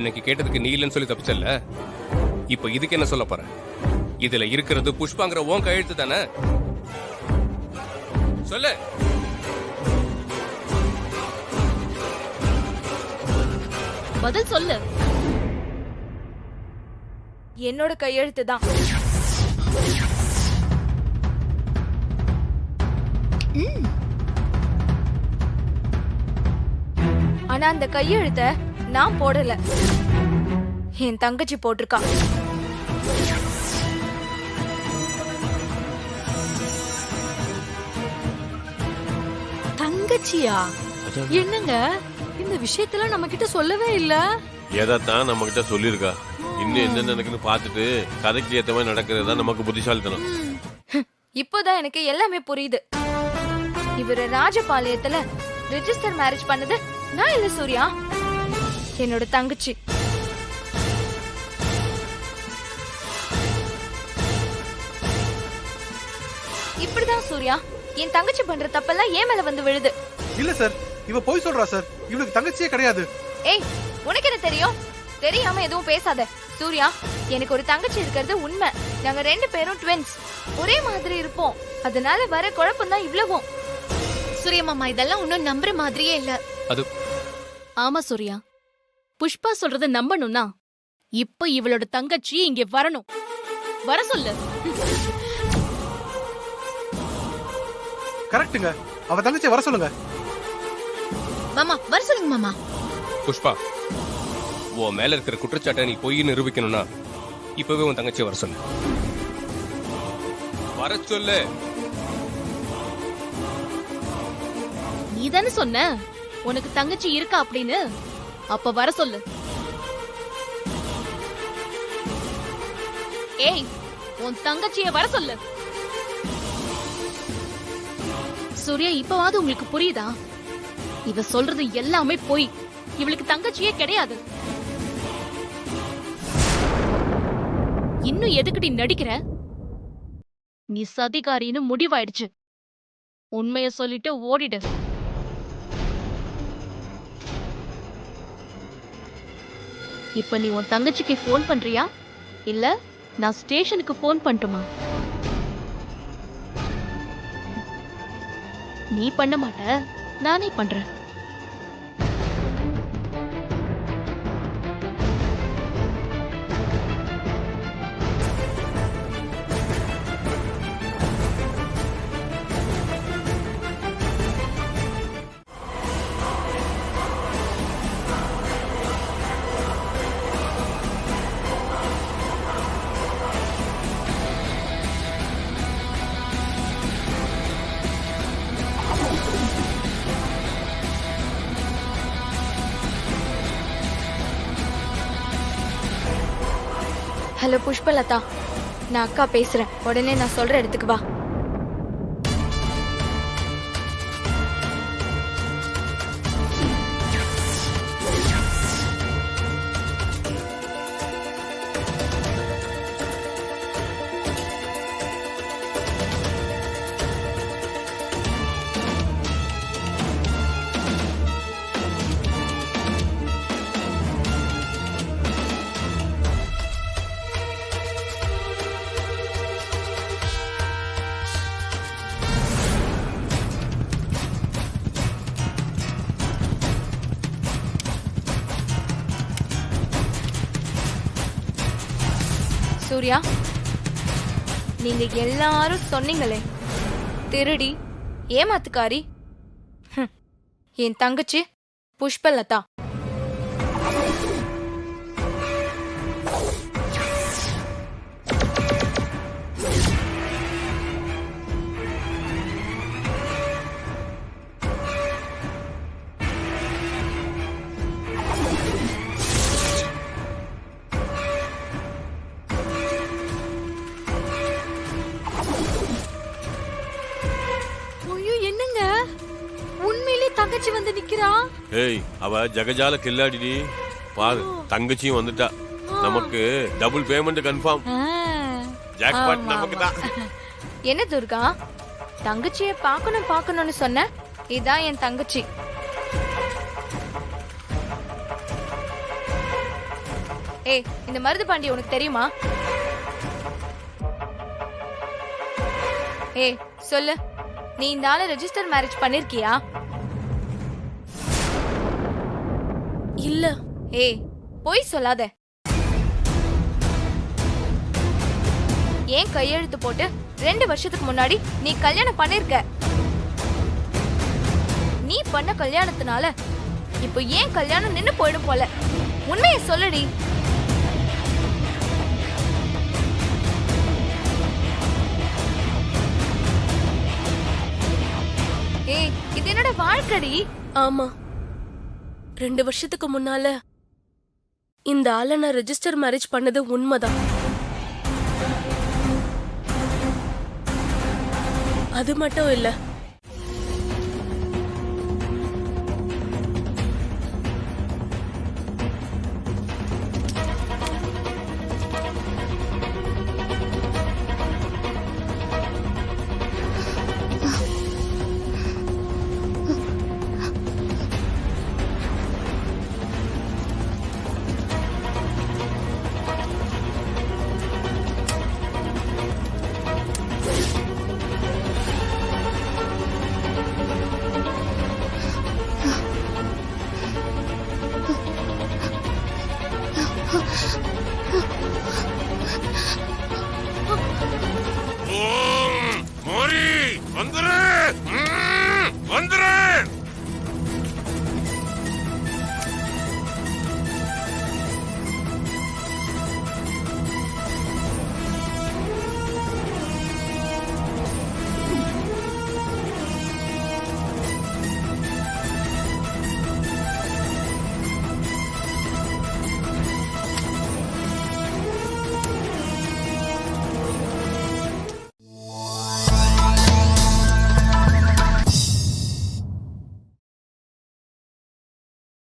அன்னைக்கு கேட்டதுக்கு நீ இல்லைன்னு சொல்லி தப்பிச்சல்ல, இப்ப இதுக்கு என்ன சொல்ல போற? இதுல இருக்கிறது புஷ்பாங்கிற உன் கையெழுத்து தானே? சொல்லு. பதில் சொல்லு. என்னோட கையெழுத்து தான். ஆனா அந்த கையெழுத்த நான் போடல, என் தங்கச்சி போட்டிருக்கா. தங்கச்சியா? என்னங்க இந்த விஷயத்துல நம்ம கிட்ட சொல்லவே இல்ல? ஏதான் நம்ம கிட்ட சொல்லிருக்கா. இன்னும் என்ன நடக்குன்னு பாத்துட்டு கதைக்கு ஏத்த மாதிரி நடக்கிறதா நமக்கு புத்திசாலித்தனம். இப்போதான் எனக்கு எல்லாமே புரியுது. இவரு ராஜபாளையத்துல ரெஜிஸ்டர் மேரேஜ் பண்ணது நான் இல்ல சூர்யா, என்னோட தங்கச்சி. இப்படிதான் சூர்யா என் தங்கச்சி பண்ற தப்பெல்லாம் ஏன் மேல வந்து விழுது. இல்ல சார், இவ போய் சொல்றா சார். இவளுக்கு தங்கச்சியே கிடையாது. ஏய், உனக்கு என்ன தெரியும்? தெரியாம எதுவும் பேசாத சூர்யா. எனக்கு ஒரு தங்கச்சி இருக்கிறது உண்மை. நாங்க 2 பேரும் ட்வின்ஸ், ஒரே மாதிரி இருப்போம். அதனால வர குழப்பம் தான் இவ்வளவும். சூர்யா மாமா, இதெல்லாம் ஒன்னும் நம்புற மாதிரியே இல்ல. அது ஆமா சூர்யா, புஷ்பா சொல்றத நம்பணும்னா இப்ப இவளோட தங்கச்சி இங்க வரணும். வர சொல்லு. கரெக்ட்டுங்க, அவ தங்கச்சியை வர சொல்லுங்க. மாமா வர சொல்லுங்க மாமா. புஷ்பா, உன் மேல இருக்கிற குற்றச்சாட்டை நீ பொய் நிரூபிக்கணும்னா இப்பவே உன் தங்கச்சியை வர சொல்லு. வர சொல்லு. நீ தானே சொன்ன உனக்கு தங்கச்சி இருக்கா அப்படின்னு. அப்ப வர சொல்லு. ஏய், உன் தங்கச்சிய வர சொல்லு. சூர்யா, இப்பவாது உங்களுக்கு புரியுதா? இவ சொல்றது எல்லாமே போய். இவளுக்கு தங்கச்சியே கிடையாது. இன்னும் எதுக்குடி நடிக்கிற? நீ சதிகாரின்னு முடிவாயிடுச்சு. உண்மைய சொல்லிட்டு ஓடிடு. இப்ப நீ உன் தங்கச்சிக்கு போன் பண்றியா இல்ல நான் ஸ்டேஷனுக்கு போன் பண்ணட்டுமா? நீ பண்ண மாட்ட, நானே பண்றேன். ஹலோ புஷ்பலதா, நான் அக்கா பேசுறேன். உடனே நான் சொல்ற இடத்துக்கு வா. சூர்யா, நீங்க எல்லாரும் சொன்னீங்களே திருடி ஏமாத்துக்காரி, என் தங்கச்சி புஷ்பலதா. தங்கச்சி வந்து நிக்கிறா. ஏய், அவ ஜகஜால கில்லாடிடி. பாரு, தங்கச்சியும் வந்துட்டா. நமக்கு டபுள் பேமெண்ட் கன்ஃபார்ம். ஜாக்பாட் நமக்கு தான். என்ன துர்கா, தங்கச்சியை பார்க்கணும்னு சொன்ன? இதான் என் தங்கச்சி. ஏய் இந்த மருது பாண்டி உனக்கு தெரியுமா? ஏய் சொல்லு, நீ இந்த ஆளை ரெஜிஸ்டர் மேரேஜ் பண்ணிருக்கியா? இல்ல. ஏய் பொய் சொல்லாத. ஏன் கையெழுத்து போட்டு 2 வருஷத்துக்கு முன்னாடி நீ கல்யாணம் பண்ணிருக்க. நீ பண்ண கல்யாணத்தினால இப்போ ஏன் கல்யாணம் நின்னு போயிடும் போல. உண்மையை சொல்லுடி. ஏய் இது என்னோட வாழ்க்கடி. ஆமா, 2 வருஷத்துக்கு முன்னால இந்த ஆளை நான் ரெஜிஸ்டர் மேரேஜ் பண்ணது உண்மைதான். அது மட்டும் இல்ல,